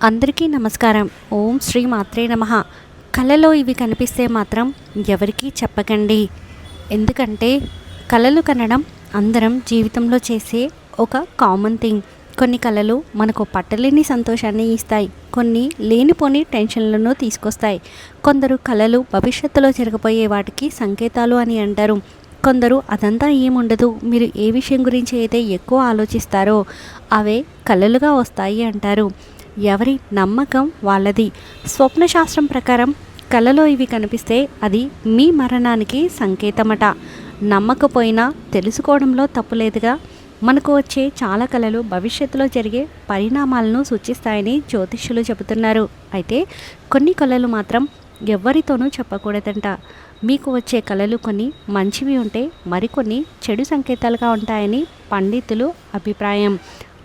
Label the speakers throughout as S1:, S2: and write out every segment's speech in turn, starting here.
S1: అందరికీ నమస్కారం. ఓం శ్రీ మాత్రే నమః. కలలో ఇవి కనిపిస్తే మాత్రం ఎవరికీ చెప్పకండి. ఎందుకంటే కలలు కనడం అందరం జీవితంలో చేసే ఒక కామన్ థింగ్. కొన్ని కలలు మనకు పట్టలేని సంతోషాన్ని ఇస్తాయి, కొన్ని లేనిపోని టెన్షన్లను తీసుకొస్తాయి. కొందరు కలలు భవిష్యత్తులో జరగబోయే వాటికి సంకేతాలు అని అంటారు. కొందరు అదంతా ఏముండదు, మీరు ఏ విషయం గురించి అయితే ఎక్కువ ఆలోచిస్తారో అవే కలలుగా వస్తాయి అంటారు. ఎవరి నమ్మకం వాళ్ళది. స్వప్నశాస్త్రం ప్రకారం కలలో ఇవి కనిపిస్తే అది మీ మరణానికి సంకేతమట. నమ్మకపోయినా తెలుసుకోవడంలో తప్పులేదుగా. మనకు వచ్చే చాలా కలలు భవిష్యత్తులో జరిగే పరిణామాలను సూచిస్తాయని జ్యోతిష్యులు చెబుతున్నారు. అయితే కొన్ని కలలు మాత్రం ఎవరితోనూ చెప్పకూడదంట. మీకు వచ్చే కలలు కొన్ని మంచివి ఉంటే మరికొన్ని చెడు సంకేతాలుగా ఉంటాయని పండితులు అభిప్రాయం.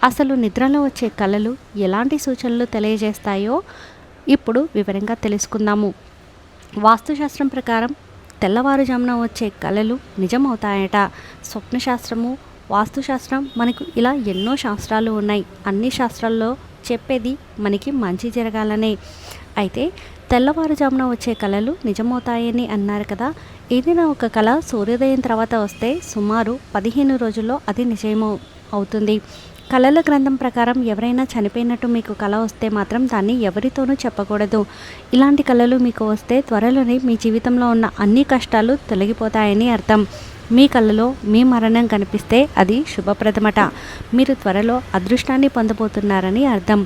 S1: అసలు నిద్రలో వచ్చే కలలు ఎలాంటి సూచనలు తెలియజేస్తాయో ఇప్పుడు వివరంగా తెలుసుకుందాము. వాస్తుశాస్త్రం ప్రకారం తెల్లవారుజామున వచ్చే కలలు నిజమవుతాయట. స్వప్నశాస్త్రము, వాస్తుశాస్త్రం, మనకు ఇలా ఎన్నో శాస్త్రాలు ఉన్నాయి. అన్ని శాస్త్రాల్లో చెప్పేది మనకి మంచి జరగాలనే. అయితే తెల్లవారుజామున వచ్చే కలలు నిజమవుతాయని అన్నారు కదా. ఏదైనా ఒక కళ సూర్యోదయం తర్వాత వస్తే సుమారు 15 రోజుల్లో అది నిజమో అవుతుంది. కళల గ్రంథం ప్రకారం ఎవరైనా చనిపోయినట్టు మీకు కళ వస్తే మాత్రం దాన్ని ఎవరితోనూ చెప్పకూడదు. ఇలాంటి కళలు మీకు వస్తే త్వరలోనే మీ జీవితంలో ఉన్న అన్ని కష్టాలు తొలగిపోతాయని అర్థం. మీ కళలో మీ మరణం కనిపిస్తే అది శుభప్రదమట. మీరు త్వరలో అదృష్టాన్ని పొందబోతున్నారని అర్థం.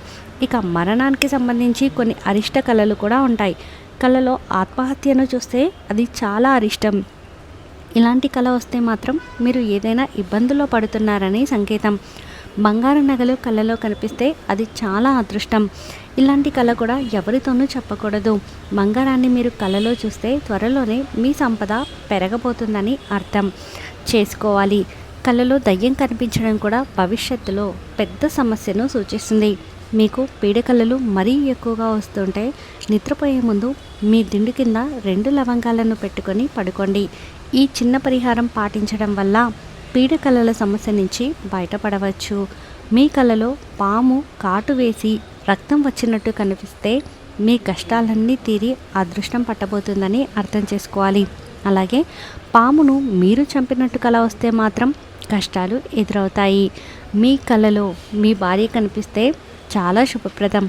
S1: ఇక మరణానికి సంబంధించి కొన్ని అరిష్ట కళలు కూడా ఉంటాయి. కళలో ఆత్మహత్యను చూస్తే అది చాలా అరిష్టం. ఇలాంటి కళ వస్తే మాత్రం మీరు ఏదైనా ఇబ్బందుల్లో పడుతున్నారని సంకేతం. బంగారు నగలు కళ్ళలో కనిపిస్తే అది చాలా అదృష్టం. ఇలాంటి కళ కూడా ఎవరితోనూ చెప్పకూడదు. బంగారాన్ని మీరు కళ్ళలో చూస్తే త్వరలోనే మీ సంపద పెరగబోతుందని అర్థం చేసుకోవాలి. కళ్ళలో దయ్యం కనిపించడం కూడా భవిష్యత్తులో పెద్ద సమస్యను సూచిస్తుంది. మీకు పీడకలలు మరీ ఎక్కువగా వస్తుంటే నిద్రపోయే ముందు మీ దిండు కింద 2 లవంగాలను పెట్టుకొని పడుకోండి. ఈ చిన్న పరిహారం పాటించడం వల్ల పీడకలల సమస్య నుంచి బయటపడవచ్చు. మీ కలలో పాము కాటు వేసి రక్తం వచ్చినట్టు కనిపిస్తే మీ కష్టాలన్నీ తీరి అదృష్టం పట్టబోతుందని అర్థం చేసుకోవాలి. అలాగే పామును మీరు చంపినట్టు కల వస్తే మాత్రం కష్టాలు ఎదురవుతాయి. మీ కలలో మీ భార్య కనిపిస్తే చాలా శుభప్రదం.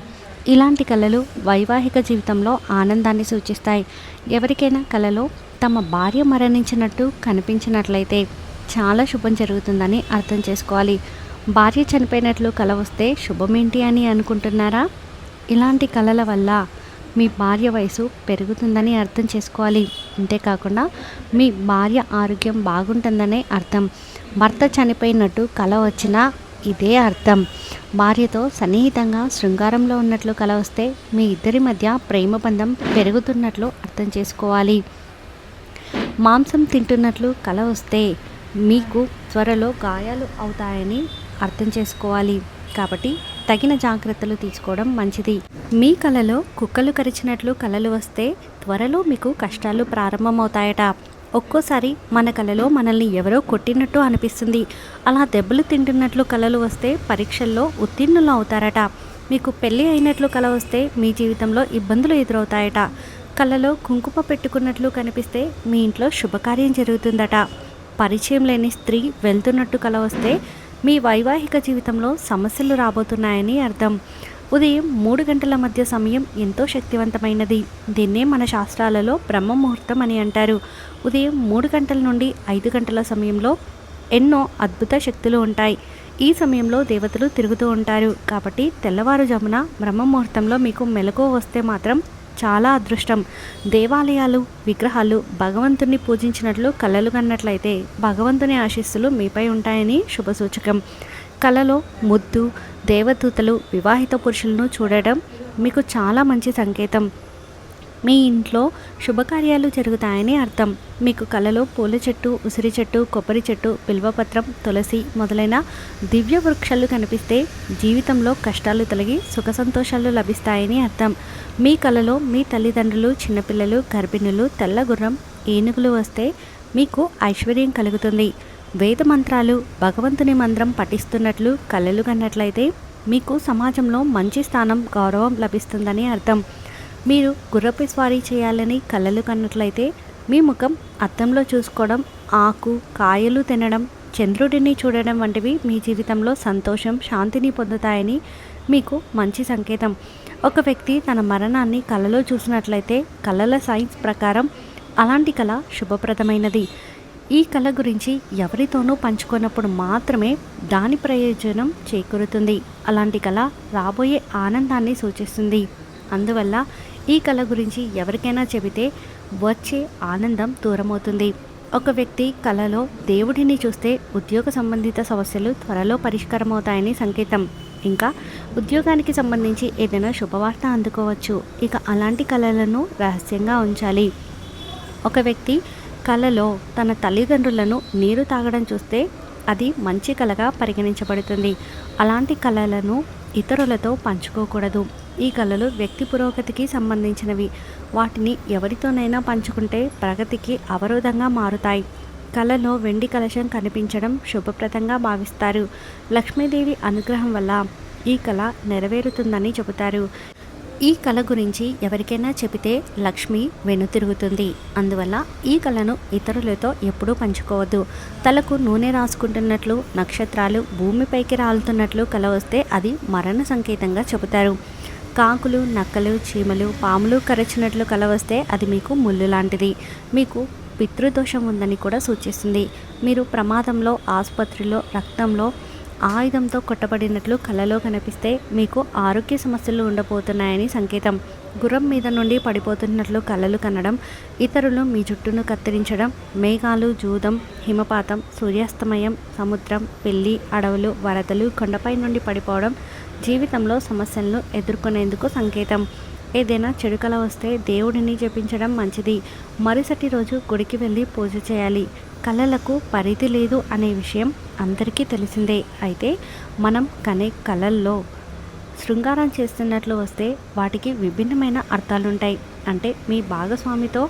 S1: ఇలాంటి కళలు వైవాహిక జీవితంలో ఆనందాన్ని సూచిస్తాయి. ఎవరికైనా కలలో తమ భార్య మరణించినట్టు కనిపించినట్లయితే చాలా శుభం జరుగుతుందని అర్థం చేసుకోవాలి. భార్య చనిపోయినట్లు కల వస్తే శుభమేంటి అని అనుకుంటున్నారా? ఇలాంటి కళల వల్ల మీ భార్య వయసు పెరుగుతుందని అర్థం చేసుకోవాలి. అంతేకాకుండా మీ భార్య ఆరోగ్యం బాగుంటుందనే అర్థం. భర్త చనిపోయినట్టు కల వచ్చినా ఇదే అర్థం. భార్యతో సన్నిహితంగా శృంగారంలో ఉన్నట్లు కల వస్తే మీ ఇద్దరి మధ్య ప్రేమ బంధం పెరుగుతున్నట్లు అర్థం చేసుకోవాలి. మాంసం తింటున్నట్లు కల వస్తే మీకు త్వరలో గాయాలు అవుతాయని అర్థం చేసుకోవాలి. కాబట్టి తగిన జాగ్రత్తలు తీసుకోవడం మంచిది. మీ కలలో కుక్కలు కరిచినట్లు కలలు వస్తే త్వరలో మీకు కష్టాలు ప్రారంభమవుతాయట. ఒక్కోసారి మన కలలో మనల్ని ఎవరో కొట్టినట్టు అనిపిస్తుంది. అలా దెబ్బలు తింటున్నట్లు కలలు వస్తే పరీక్షల్లో ఉత్తీర్ణులు అవుతారట. మీకు పెళ్ళి అయినట్లు కల వస్తే మీ జీవితంలో ఇబ్బందులు ఎదురవుతాయట. కలలో కుంకుమ పెట్టుకున్నట్లు కనిపిస్తే మీ ఇంట్లో శుభకార్యం జరుగుతుందట. పరిచయం లేని స్త్రీ వెళ్తున్నట్టు కల వస్తే మీ వైవాహిక జీవితంలో సమస్యలు రాబోతున్నాయని అర్థం. ఉదయం 3 గంటల మధ్య సమయం ఎంతో శక్తివంతమైనది. దీన్నే మన శాస్త్రాలలో బ్రహ్మ ముహూర్తం అని అంటారు. ఉదయం 3 గంటల నుండి 5 గంటల సమయంలో ఎన్నో అద్భుత శక్తులు ఉంటాయి. ఈ సమయంలో దేవతలు తిరుగుతూ ఉంటారు. కాబట్టి తెల్లవారుజామున బ్రహ్మ ముహూర్తంలో మీకు మెలకువ వస్తే మాత్రం చాలా అదృష్టం. దేవాలయాలు, విగ్రహాలు భగవంతుని పూజించినట్లు కలలు కన్నట్లయితే భగవంతుని ఆశీస్సులు మీపై ఉంటాయని శుభసూచకం. కలలో ముద్దు దేవదూతలు, వివాహిత పురుషులను చూడడం మీకు చాలా మంచి సంకేతం. మీ ఇంట్లో శుభకార్యాలు జరుగుతాయని అర్థం. మీకు కలలో పూల చెట్టు, ఉసిరి చెట్టు, కొబ్బరి చెట్టు, బిల్వపత్రం, తులసి మొదలైన దివ్య వృక్షాలు కనిపిస్తే జీవితంలో కష్టాలు తొలగి సుఖ సంతోషాలు లభిస్తాయని అర్థం. మీ కలలో మీ తల్లిదండ్రులు, చిన్నపిల్లలు, గర్భిణులు, తెల్లగుర్రం, ఏనుగులు వస్తే మీకు ఐశ్వర్యం కలుగుతుంది. వేద మంత్రాలు, భగవంతుని మంత్రం పఠిస్తున్నట్లు కలలు కన్నట్లయితే మీకు సమాజంలో మంచి స్థానం, గౌరవం లభిస్తుందని అర్థం. మీరు గుర్రపు స్వారీ చేయాలని కలలు కన్నట్లయితే మీ ముఖం అద్దంలో చూసుకోవడం, ఆకు, కాయలు తినడం, చంద్రుడిని చూడడం వంటివి మీ జీవితంలో సంతోషం, శాంతిని పొందుతాయని మీకు మంచి సంకేతం. ఒక వ్యక్తి తన మరణాన్ని కలలో చూసినట్లయితే కలల సైన్స్ ప్రకారం అలాంటి కల శుభప్రదమైనది. ఈ కళ గురించి ఎవరితోనూ పంచుకున్నప్పుడు మాత్రమే దాని ప్రయోజనం చేకూరుతుంది. అలాంటి కళ రాబోయే ఆనందాన్ని సూచిస్తుంది. అందువల్ల ఈ కళ గురించి ఎవరికైనా చెబితే వచ్చే ఆనందం దూరమవుతుంది. ఒక వ్యక్తి కళలో దేవుడిని చూస్తే ఉద్యోగ సంబంధిత సమస్యలు త్వరలో పరిష్కారమవుతాయని సంకేతం. ఇంకా ఉద్యోగానికి సంబంధించి ఏదైనా శుభవార్త అందుకోవచ్చు. ఇక అలాంటి కళలను రహస్యంగా ఉంచాలి. ఒక వ్యక్తి కలలో తన తల్లిదండ్రులను నీరు తాగడం చూస్తే అది మంచి కళగా పరిగణించబడుతుంది. అలాంటి కళలను ఇతరులతో పంచుకోకూడదు. ఈ కళలు వ్యక్తి పురోగతికి సంబంధించినవి. వాటిని ఎవరితోనైనా పంచుకుంటే ప్రగతికి అవరోధంగా మారుతాయి. కళలో వెండి కలశం కనిపించడం శుభప్రదంగా భావిస్తారు. లక్ష్మీదేవి అనుగ్రహం వల్ల ఈ కళ నెరవేరుతుందని చెబుతారు. ఈ కళ గురించి ఎవరికైనా చెబితే లక్ష్మి వెనుతిరుగుతుంది. అందువల్ల ఈ కళను ఇతరులతో ఎప్పుడూ పంచుకోవద్దు. తలకు నూనె రాసుకుంటున్నట్లు, నక్షత్రాలు భూమిపైకి రాలుతున్నట్లు కళ వస్తే అది మరణ సంకేతంగా చెబుతారు. కాకులు, నక్కలు, చీమలు, పాములు కరచినట్లు కళ వస్తే అది మీకు ముళ్ళు లాంటిది. మీకు పితృదోషం ఉందని కూడా సూచిస్తుంది. మీరు ప్రమాదంలో, ఆసుపత్రిలో, రక్తంలో ఆయుధంతో కొట్టబడినట్లు కలలో కనిపిస్తే మీకు ఆరోగ్య సమస్యలు ఉండబోతున్నాయని సంకేతం. గుర్రం మీద నుండి పడిపోతున్నట్లు కలలు కనడం, ఇతరులు మీ జుట్టును కత్తిరించడం, మేఘాలు, జూదం, హిమపాతం, సూర్యాస్తమయం, సముద్రం, పెళ్లి, అడవులు, వరదలు, కొండపై నుండి పడిపోవడం జీవితంలో సమస్యలను ఎదుర్కొనేందుకు సంకేతం. ఏదైనా చెడు కల వస్తే దేవుడిని జపించడం మంచిది. మరుసటి రోజు గుడికి వెళ్ళి పూజ చేయాలి. కళలకు పరిధి లేదు అనే విషయం అందరికీ తెలిసిందే. అయితే మనం కనే కళల్లో శృంగారం చేస్తున్నట్లు వస్తే వాటికి విభిన్నమైన అర్థాలుంటాయి. అంటే మీ భాగస్వామితో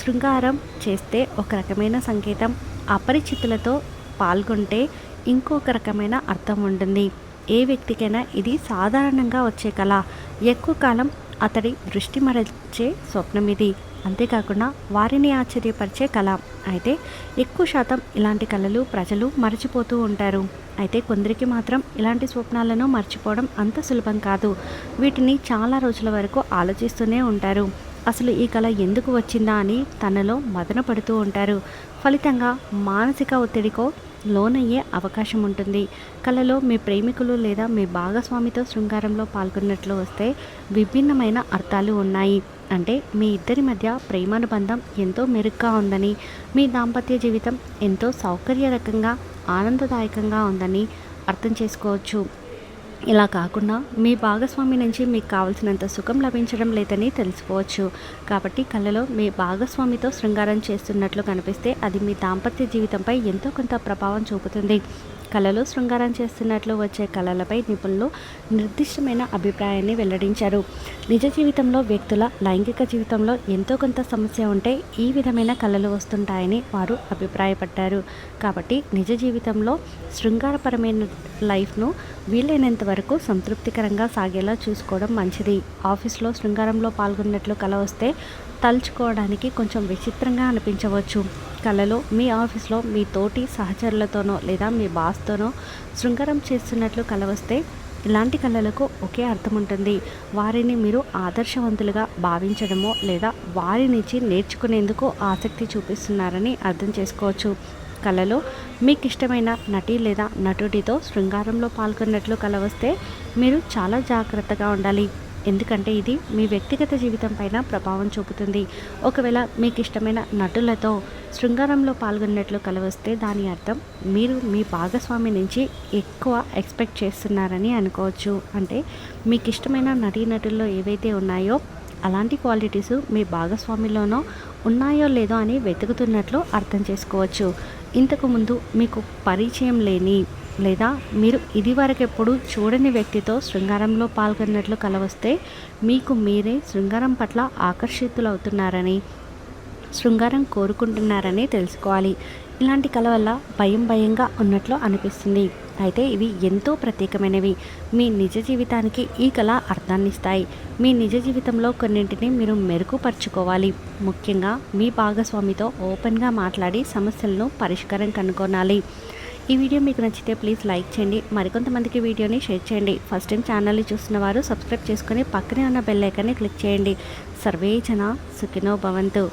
S1: శృంగారం చేస్తే ఒక రకమైన సంకేతం, అపరిచితులతో పాల్గొంటే ఇంకొక రకమైన అర్థం ఉంటుంది. ఏ వ్యక్తికైనా ఇది సాధారణంగా వచ్చే కళ. ఎక్కువ కాలం అతడి దృష్టి మరల్చే స్వప్నం ఇది. అంతేకాకుండా వారిని ఆశ్చర్యపరిచే కళ. అయితే ఎక్కువ శాతం ఇలాంటి కళలు ప్రజలు మర్చిపోతూ ఉంటారు. అయితే కొందరికి మాత్రం ఇలాంటి స్వప్నాలను మర్చిపోవడం అంత సులభం కాదు. వీటిని చాలా రోజుల వరకు ఆలోచిస్తూనే ఉంటారు. అసలు ఈ కళ ఎందుకు వచ్చిందా అని తనలో మదన పడుతూ ఉంటారు. ఫలితంగా మానసిక ఒత్తిడికో లోనయ్యే అవకాశం ఉంటుంది. కళలో మీ ప్రేమికులు లేదా మీ భాగస్వామితో శృంగారంలో పాల్గొన్నట్లు వస్తే విభిన్నమైన అర్థాలు ఉన్నాయి. అంటే మీ ఇద్దరి మధ్య ప్రేమానుబంధం ఎంతో మెరుగ్గా ఉందని, మీ దాంపత్య జీవితం ఎంతో సౌకర్యరకంగా, ఆనందదాయకంగా ఉందని అర్థం చేసుకోవచ్చు. ఇలా కాకుండా మీ భాగస్వామి నుంచి మీకు కావలసినంత సుఖం లభించడం లేదని తెలుసుకోవచ్చు. కాబట్టి కళలో మీ భాగస్వామితో శృంగారం చేస్తున్నట్లు కనిపిస్తే అది మీ దాంపత్య జీవితంపై ఎంతో కొంత ప్రభావం చూపుతుంది. కళలో శృంగారం చేస్తున్నట్లు వచ్చే కళలపై నిపుణులు నిర్దిష్టమైన అభిప్రాయాన్ని వెల్లడించారు. నిజ జీవితంలో వ్యక్తుల లైంగిక జీవితంలో ఎంతో కొంత సమస్య ఉంటే ఈ విధమైన కళలు వస్తుంటాయని వారు అభిప్రాయపడ్డారు. కాబట్టి నిజ జీవితంలో శృంగారపరమైన లైఫ్ను వీలైనంత వరకు సంతృప్తికరంగా సాగేలా చూసుకోవడం మంచిది. ఆఫీస్లో శృంగారంలో పాల్గొన్నట్లు కళ వస్తే తలుచుకోవడానికి కొంచెం విచిత్రంగా అనిపించవచ్చు. కళలో మీ ఆఫీస్లో మీ తోటి సహచరులతోనో లేదా మీ బాస్తోనో శృంగారం చేస్తున్నట్లు కల వస్తే ఇలాంటి కళలకు ఒకే అర్థం ఉంటుంది. వారిని మీరు ఆదర్శవంతులుగా భావించడమో లేదా వారి నుంచి నేర్చుకునేందుకు ఆసక్తి చూపిస్తున్నారని అర్థం చేసుకోవచ్చు. కళలో మీకు ఇష్టమైన నటి లేదా నటుడితో శృంగారంలో పాల్గొన్నట్లు కల వస్తే మీరు చాలా జాగ్రత్తగా ఉండాలి. ఎందుకంటే ఇది మీ వ్యక్తిగత జీవితం పైన ప్రభావం చూపుతుంది. ఒకవేళ మీకు ఇష్టమైన నటులతో శృంగారంలో పాల్గొన్నట్లు కల వస్తే దాని అర్థం మీరు మీ భాగస్వామి నుంచి ఎక్కువ ఎక్స్పెక్ట్ చేస్తున్నారని అనుకోవచ్చు. అంటే మీకు ఇష్టమైన నటీనటుల్లో ఏవైతే ఉన్నాయో అలాంటి క్వాలిటీస్ మీ భాగస్వామిలోనో ఉన్నాయో లేదో అని వెతుకుతున్నట్లు అర్థం చేసుకోవచ్చు. ఇంతకుముందు మీకు పరిచయం లేని లేదా మీరు ఇదివరకెప్పుడు చూడని వ్యక్తితో శృంగారంలో పాల్గొన్నట్లు కల వస్తే మీకు మీరే శృంగారం పట్ల ఆకర్షితులవుతున్నారని, శృంగారం కోరుకుంటున్నారని తెలుసుకోవాలి. ఇలాంటి కల వల్ల భయంగా ఉన్నట్లు అనిపిస్తుంది. అయితే ఇవి ఎంతో ప్రత్యేకమైనవి. మీ నిజ జీవితానికి ఈ కళ అర్థాన్నిస్తాయి. మీ నిజ జీవితంలో కొన్నింటిని మీరు మెరుగుపరుచుకోవాలి. ముఖ్యంగా మీ భాగస్వామితో ఓపెన్గా మాట్లాడి సమస్యలను పరిష్కారం కనుగొనాలి. ఈ వీడియో మీకు నచ్చితే ప్లీజ్ లైక్ చేయండి. మరికొంతమందికి వీడియోని షేర్ చేయండి. ఫస్ట్ టైం ఛానల్ని చూస్తున్న వారు సబ్స్క్రైబ్ చేసుకొని పక్కనే ఉన్న బెల్ ఐకాన్ని క్లిక్ చేయండి. సర్వే జన సుఖినో భవంతు.